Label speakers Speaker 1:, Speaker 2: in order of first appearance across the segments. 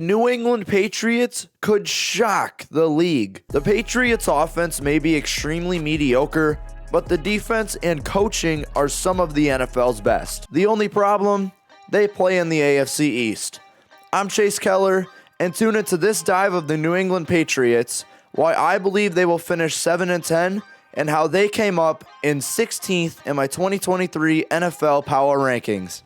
Speaker 1: New England Patriots could shock the league. The Patriots offense may be extremely mediocre, but the defense and coaching are some of the NFL's best. The only problem? They play in the AFC East. I'm Chase Keller, and tune into this dive of the New England Patriots, why I believe they will finish 7-10, and how they came up in 16th in my 2023 NFL Power Rankings.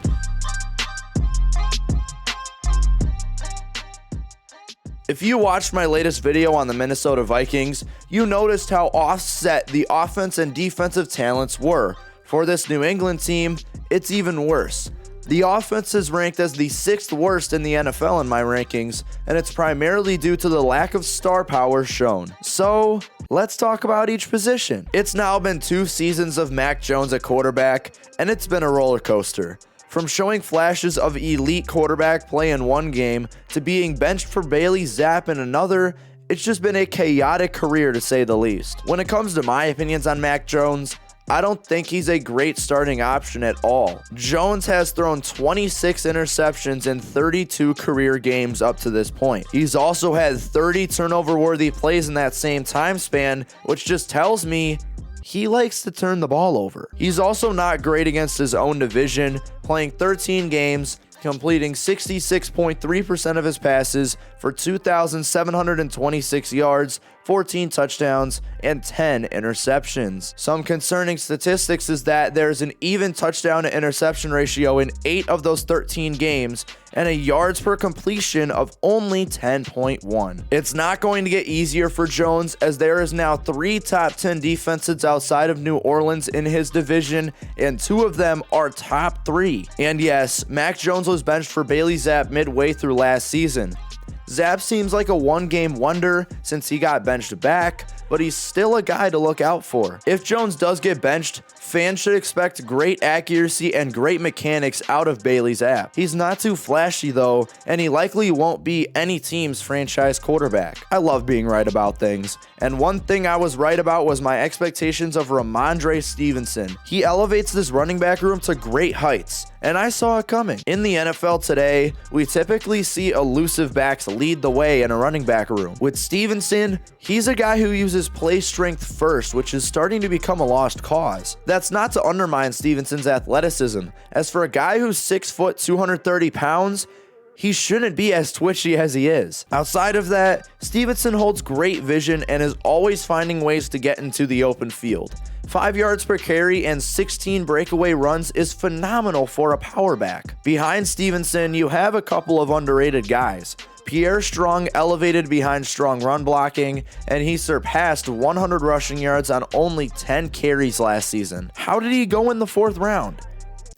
Speaker 1: If you watched my latest video on the Minnesota Vikings, you noticed how offset the offense and defensive talents were. For this New England team, it's even worse. The offense is ranked as the 6th worst in the NFL in my rankings, and it's primarily due to the lack of star power shown. So, let's talk about each position. It's now been 2 seasons of Mac Jones at quarterback, and it's been a roller coaster. From showing flashes of elite quarterback play in one game to being benched for Bailey Zappe in another, it's just been a chaotic career to say the least. When it comes to my opinions on Mac Jones, I don't think he's a great starting option at all. Jones has thrown 26 interceptions in 32 career games up to this point. He's also had 30 turnover-worthy plays in that same time span, which just tells me he likes to turn the ball over. He's also not great against his own division, playing 13 games, completing 66.3% of his passes for 2,726 yards, 14 touchdowns, and 10 interceptions. Some concerning statistics is that there's an even touchdown to interception ratio in 8 of those 13 games and a yards per completion of only 10.1. It's not going to get easier for Jones, as there is now 3 top 10 defenses outside of New Orleans in his division, and 2 of them are top 3. And yes, Mac Jones was benched for Bailey Zappe midway through last season. Zappe seems like a one-game wonder since he got benched back, but he's still a guy to look out for. If Jones does get benched, fans should expect great accuracy and great mechanics out of Bailey Zappe. He's not too flashy though, and he likely won't be any team's franchise quarterback. I love being right about things, and one thing I was right about was my expectations of Ramondre Stevenson. He elevates this running back room to great heights, and I saw it coming. In the NFL today, we typically see elusive backs lead the way in a running back room. With Stevenson, he's a guy who uses play strength first, which is starting to become a lost cause. That's not to undermine Stevenson's athleticism, as for a guy who's 6 foot 230 pounds, he shouldn't be as twitchy as he is. Outside of that, Stevenson holds great vision and is always finding ways to get into the open field. 5 yards per carry and 16 breakaway runs is phenomenal for a power back. Behind Stevenson, you have a couple of underrated guys. Pierre Strong elevated behind strong run blocking, and he surpassed 100 rushing yards on only 10 carries last season. How did he go in the 4th round?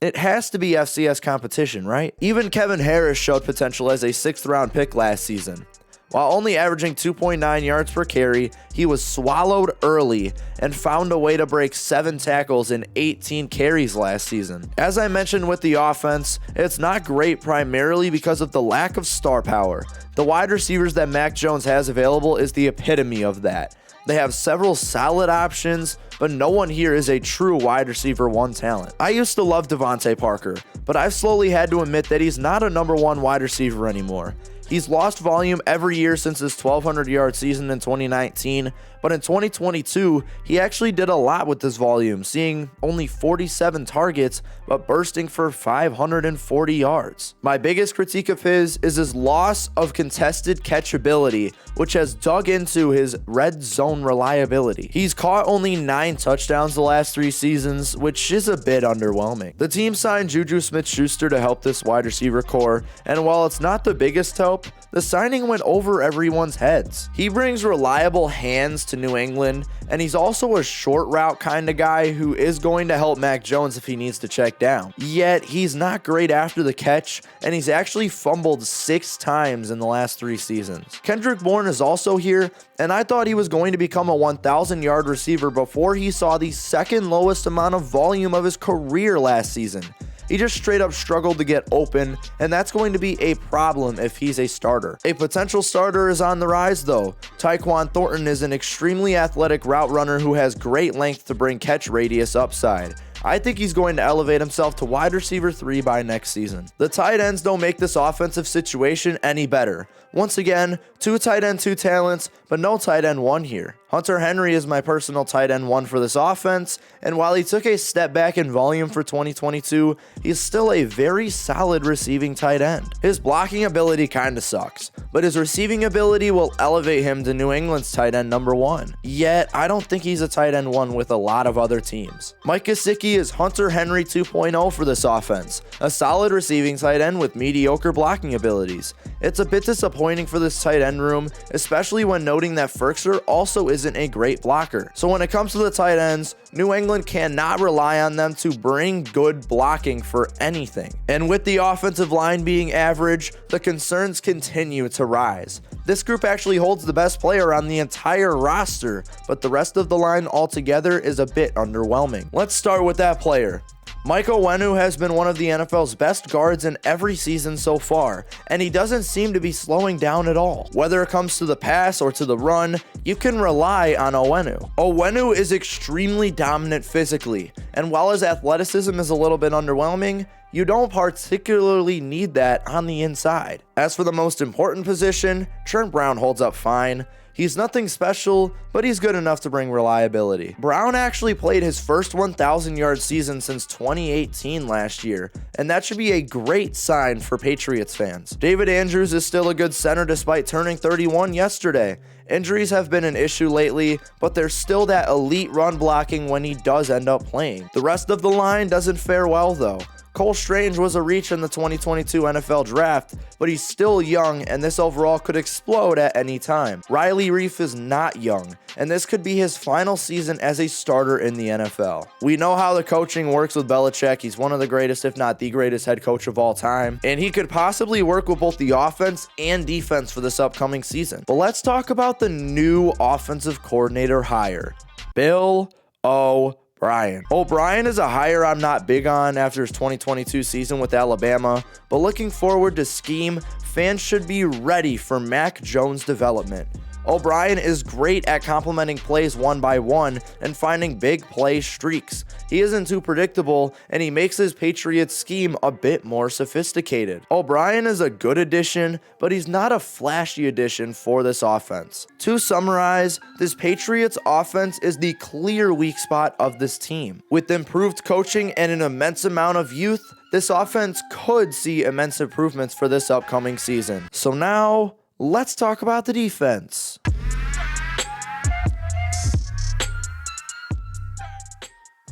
Speaker 1: It has to be FCS competition, right? Even Kevin Harris showed potential as a 6th round pick last season. While only averaging 2.9 yards per carry, he was swallowed early and found a way to break 7 tackles in 18 carries last season. As I mentioned with the offense, it's not great primarily because of the lack of star power. The wide receivers that Mac Jones has available is the epitome of that. They have several solid options, but no one here is a true wide receiver 1 talent. I used to love Devontae Parker, but I've slowly had to admit that he's not a number 1 wide receiver anymore. He's lost volume every year since his 1,200-yard season in 2019, but in 2022, he actually did a lot with this volume, seeing only 47 targets, but bursting for 540 yards. My biggest critique of his is his loss of contested catchability, which has dug into his red zone reliability. He's caught only 9 touchdowns the last 3 seasons, which is a bit underwhelming. The team signed Juju Smith-Schuster to help this wide receiver core, and while it's not the biggest help, the signing went over everyone's heads. He brings reliable hands to New England, and he's also a short route kind of guy who is going to help Mac Jones if he needs to check down. Yet, he's not great after the catch, and he's actually fumbled 6 times in the last 3 seasons. Kendrick Bourne is also here, and I thought he was going to become a 1,000-yard receiver before he saw the 2nd lowest amount of volume of his career last season. He just straight up struggled to get open, and that's going to be a problem if he's a starter. A potential starter is on the rise though. Tyquan Thornton is an extremely athletic route runner who has great length to bring catch radius upside. I think he's going to elevate himself to wide receiver 3 by next season. The tight ends don't make this offensive situation any better. Once again, 2 tight end 2 talents, but no tight end 1 here. Hunter Henry is my personal tight end 1 for this offense, and while he took a step back in volume for 2022, he's still a very solid receiving tight end. His blocking ability kinda sucks, but his receiving ability will elevate him to New England's tight end number 1. Yet, I don't think he's a tight end 1 with a lot of other teams. Mike Gesicki is Hunter Henry 2.0 for this offense, a solid receiving tight end with mediocre blocking abilities. It's a bit disappointing for this tight end room, especially when noting that Firkser also isn't a great blocker. So when it comes to the tight ends, New England cannot rely on them to bring good blocking for anything. And with the offensive line being average, the concerns continue to rise. This group actually holds the best player on the entire roster, but the rest of the line altogether is a bit underwhelming. Let's start with that player. Mike Onwenu has been one of the NFL's best guards in every season so far, and he doesn't seem to be slowing down at all. Whether it comes to the pass or to the run, you can rely on Onwenu. Onwenu is extremely dominant physically, and while his athleticism is a little bit underwhelming, you don't particularly need that on the inside. As for the most important position, Trent Brown holds up fine. He's nothing special, but he's good enough to bring reliability. Brown actually played his first 1,000-yard season since 2018 last year, and that should be a great sign for Patriots fans. David Andrews is still a good center despite turning 31 yesterday. Injuries have been an issue lately, but there's still that elite run blocking when he does end up playing. The rest of the line doesn't fare well though. Cole Strange was a reach in the 2022 NFL draft, but he's still young and this overall could explode at any time. Riley Reiff is not young, and this could be his final season as a starter in the NFL. We know how the coaching works with Belichick. He's one of the greatest, if not the greatest head coach of all time, and he could possibly work with both the offense and defense for this upcoming season. But let's talk about the new offensive coordinator hire, Bill O'Brien. O'Brien is a hire I'm not big on after his 2022 season with Alabama, but looking forward to scheme, fans should be ready for Mac Jones' development. O'Brien is great at complementing plays one by one and finding big play streaks. He isn't too predictable, and he makes his Patriots scheme a bit more sophisticated. O'Brien is a good addition, but he's not a flashy addition for this offense. To summarize, this Patriots offense is the clear weak spot of this team. With improved coaching and an immense amount of youth, this offense could see immense improvements for this upcoming season. So now, let's talk about the defense.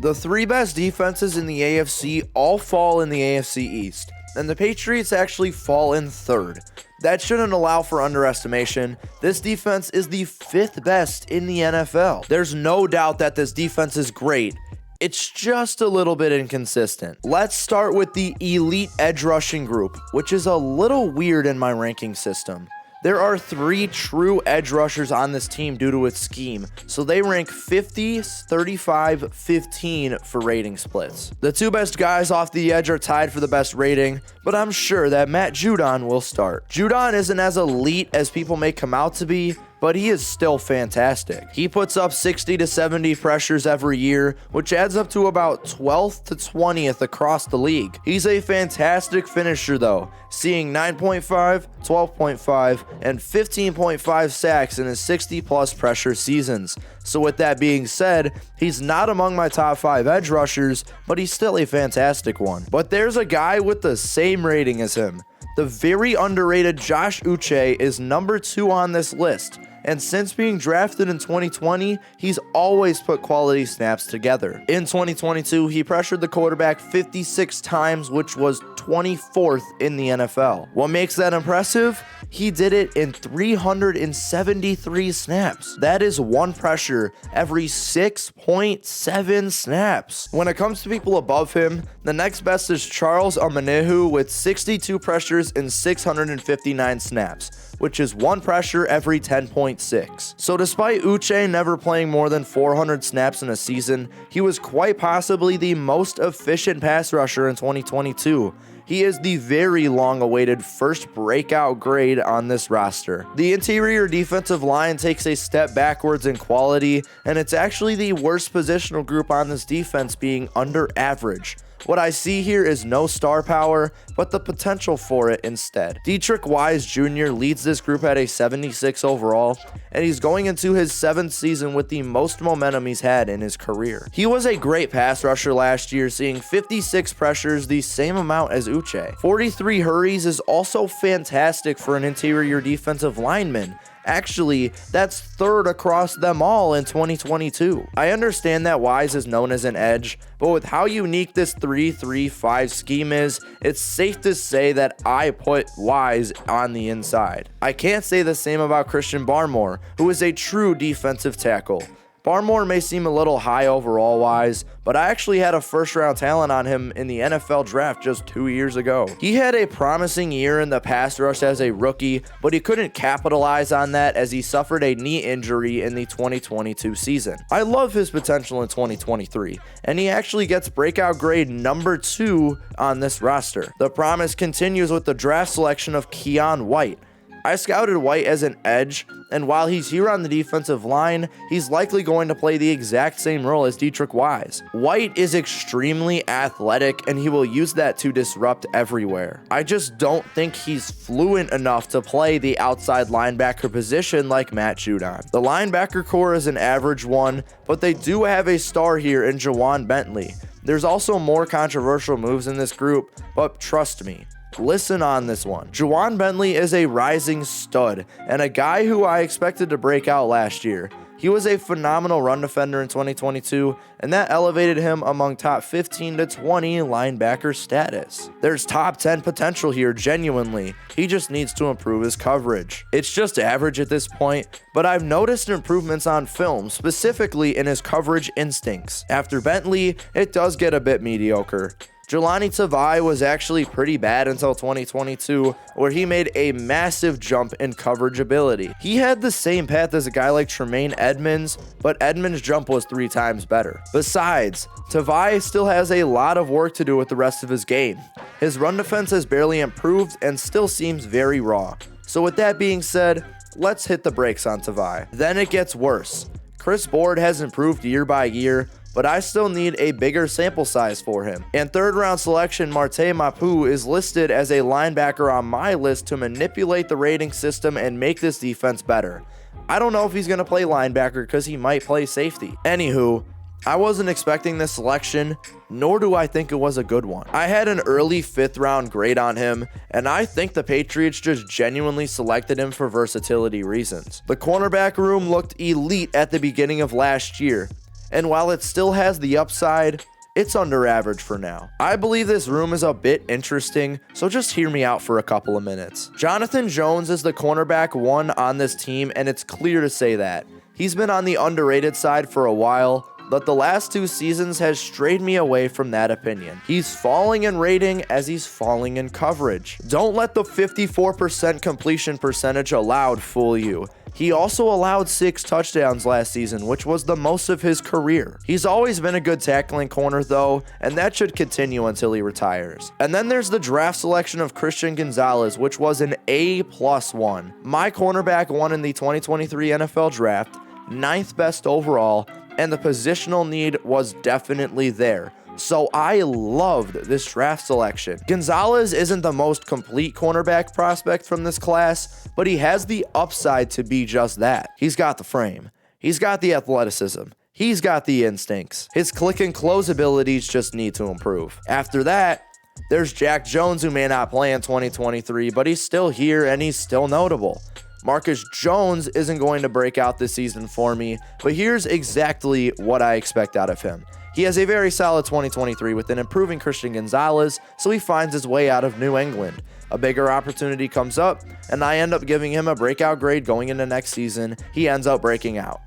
Speaker 1: The 3 best defenses in the AFC all fall in the AFC East, and the Patriots actually fall in 3rd. That shouldn't allow for underestimation. This defense is the 5th best in the NFL. There's no doubt that this defense is great. It's just a little bit inconsistent. Let's start with the elite edge rushing group, which is a little weird in my ranking system. There are 3 true edge rushers on this team due to its scheme, so they rank 50, 35, 15 for rating splits. The 2 best guys off the edge are tied for the best rating, but I'm sure that Matt Judon will start. Judon isn't as elite as people may come out to be, but he is still fantastic. He puts up 60 to 70 pressures every year, which adds up to about 12th to 20th across the league. He's a fantastic finisher though, seeing 9.5, 12.5, and 15.5 sacks in his 60 plus pressure seasons. So with that being said, he's not among my top 5 edge rushers, but he's still a fantastic one. But there's a guy with the same rating as him. The very underrated Josh Uche is number 2 on this list, and since being drafted in 2020, he's always put quality snaps together. In 2022, he pressured the quarterback 56 times, which was 24th in the NFL. What makes that impressive? He did it in 373 snaps. That is 1 pressure every 6.7 snaps. When it comes to people above him, the next best is Charles Omenihu with 62 pressures in 659 snaps, which is 1 pressure every 10.6. So despite Uche never playing more than 400 snaps in a season, he was quite possibly the most efficient pass rusher in 2022. He is the very long-awaited first breakout grade on this roster. The interior defensive line takes a step backwards in quality, and it's actually the worst positional group on this defense, being under average. What I see here is no star power, but the potential for it instead. Dietrich Wise Jr. leads this group at a 76 overall, and he's going into his 7th season with the most momentum he's had in his career. He was a great pass rusher last year, seeing 56 pressures, the same amount as Uche. 43 hurries is also fantastic for an interior defensive lineman. Actually, that's 3rd across them all in 2022. I understand that Wise is known as an edge, but with how unique this 3-3-5 scheme is, it's safe to say that I put Wise on the inside. I can't say the same about Christian Barmore, who is a true defensive tackle. Barmore may seem a little high overall wise, but I actually had a first-round talent on him in the NFL draft just 2 years ago. He had a promising year in the pass rush as a rookie, but he couldn't capitalize on that as he suffered a knee injury in the 2022 season. I love his potential in 2023, and he actually gets breakout grade number 2 on this roster. The promise continues with the draft selection of Keon White. I scouted White as an edge, and while he's here on the defensive line, he's likely going to play the exact same role as Dietrich Wise. White is extremely athletic, and he will use that to disrupt everywhere. I just don't think he's fluent enough to play the outside linebacker position like Matt Judon. The linebacker core is an average one, but they do have a star here in Juwan Bentley. There's also more controversial moves in this group, but trust me, listen on this one. Juwan Bentley is a rising stud and a guy who I expected to break out last year. He was a phenomenal run defender in 2022, and that elevated him among top 15 to 20 linebacker status. There's top 10 potential here, genuinely. He just needs to improve his coverage. It's just average at this point, but I've noticed improvements on film, specifically in his coverage instincts. After Bentley, it does get a bit mediocre. Jelani Tavai was actually pretty bad until 2022, where he made a massive jump in coverage ability. He had the same path as a guy like Tremaine Edmonds, but Edmonds' jump was 3 times better. Besides, Tavai still has a lot of work to do with the rest of his game. His run defense has barely improved and still seems very raw. So with that being said, let's hit the brakes on Tavai. Then it gets worse. Chris Board has improved year by year, but I still need a bigger sample size for him. And 3rd round selection Marte Mapu is listed as a linebacker on my list to manipulate the rating system and make this defense better. I don't know if he's going to play linebacker because he might play safety. Anywho, I wasn't expecting this selection, nor do I think it was a good one. I had an early 5th round grade on him, and I think the Patriots just genuinely selected him for versatility reasons. The cornerback room looked elite at the beginning of last year, and while it still has the upside, it's under average for now. I believe this room is a bit interesting, so just hear me out for a couple of minutes. Jonathan Jones is the cornerback 1 on this team, and it's clear to say that. He's been on the underrated side for a while, but the last 2 seasons has strayed me away from that opinion. He's falling in rating as he's falling in coverage. Don't let the 54% completion percentage allowed fool you. He also allowed 6 touchdowns last season, which was the most of his career. He's always been a good tackling corner though, and that should continue until he retires. And then there's the draft selection of Christian Gonzalez, which was an A+1. My cornerback 1 in the 2023 NFL draft, 9th best overall, and the positional need was definitely there. So I loved this draft selection. Gonzalez isn't the most complete cornerback prospect from this class, but he has the upside to be just that. He's got the frame. He's got the athleticism. He's got the instincts. His click and close abilities just need to improve. After that, there's Jack Jones, who may not play in 2023, but he's still here and he's still notable. Marcus Jones isn't going to break out this season for me, but here's exactly what I expect out of him. He has a very solid 2023 with an improving Christian Gonzalez, so he finds his way out of New England. A bigger opportunity comes up, and I end up giving him a breakout grade going into next season. He ends up breaking out.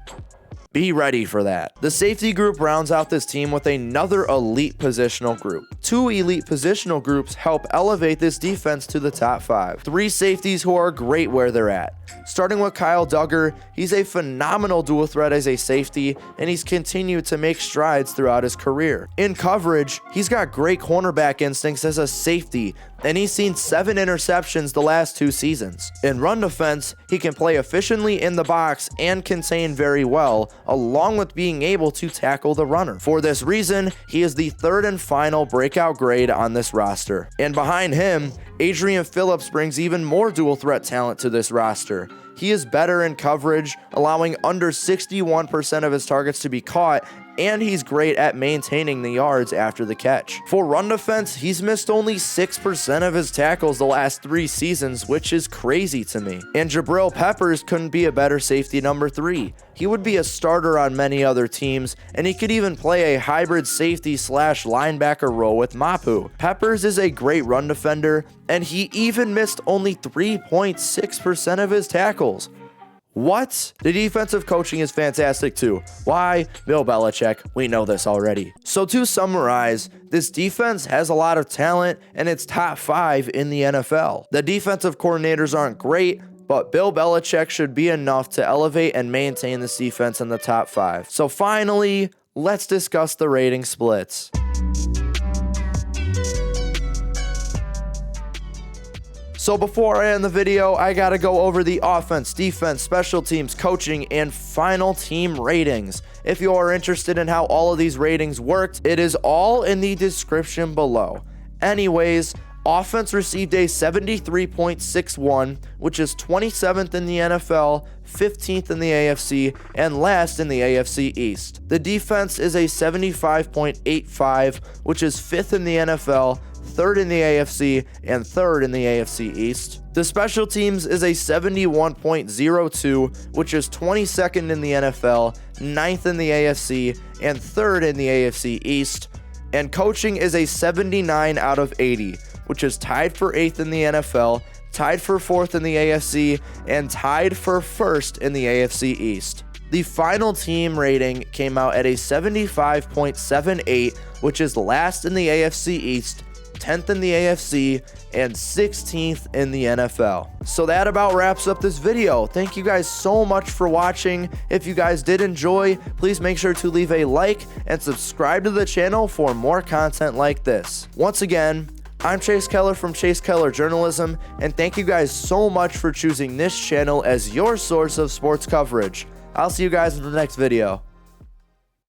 Speaker 1: Be ready for that. The safety group rounds out this team with another elite positional group. 2 elite positional groups help elevate this defense to the top 5. 3 safeties who are great where they're at. Starting with Kyle Duggar, he's a phenomenal dual threat as a safety, and he's continued to make strides throughout his career. In coverage, he's got great cornerback instincts as a safety, and he's seen 7 interceptions the last 2 seasons. In run defense, he can play efficiently in the box and contain very well, along with being able to tackle the runner. For this reason, he is the 3rd and final breakout grade on this roster. And behind him, Adrian Phillips brings even more dual threat talent to this roster. He is better in coverage, allowing under 61% of his targets to be caught, and he's great at maintaining the yards after the catch. For run defense, he's missed only 6% of his tackles the last 3 seasons, which is crazy to me. And Jabril Peppers couldn't be a better safety number 3. He would be a starter on many other teams, and he could even play a hybrid safety / linebacker role with Mapu. Peppers is a great run defender, and he even missed only 3.6% of his tackles. What? The defensive coaching is fantastic too. Why? Bill Belichick. We know this already. So to summarize, this defense has a lot of talent and it's top 5 in the NFL. The defensive coordinators aren't great, but Bill Belichick should be enough to elevate and maintain this defense in the top 5. So finally, let's discuss the rating splits. So before I end the video, I gotta go over the offense, defense, special teams, coaching, and final team ratings. If you are interested in how all of these ratings worked, it is all in the description below. Anyways, offense received a 73.61, which is 27th in the NFL, 15th in the AFC, and last in the AFC East. The defense is a 75.85, which is 5th in the NFL, 3rd in the AFC, and 3rd in the AFC East. The special teams is a 71.02, which is 22nd in the NFL, 9th in the AFC, and 3rd in the AFC East. And coaching is a 79 out of 80, which is tied for 8th in the NFL, tied for 4th in the AFC, and tied for 1st in the AFC East. The final team rating came out at a 75.78, which is last in the AFC East, 10th in the AFC, and 16th in the NFL. So that about wraps up this video. Thank you guys so much for watching. If you guys did enjoy, please make sure to leave a like and subscribe to the channel for more content like this. Once again, I'm Chase Keller from Chase Keller Journalism, and thank you guys so much for choosing this channel as your source of sports coverage. I'll see you guys in the next video.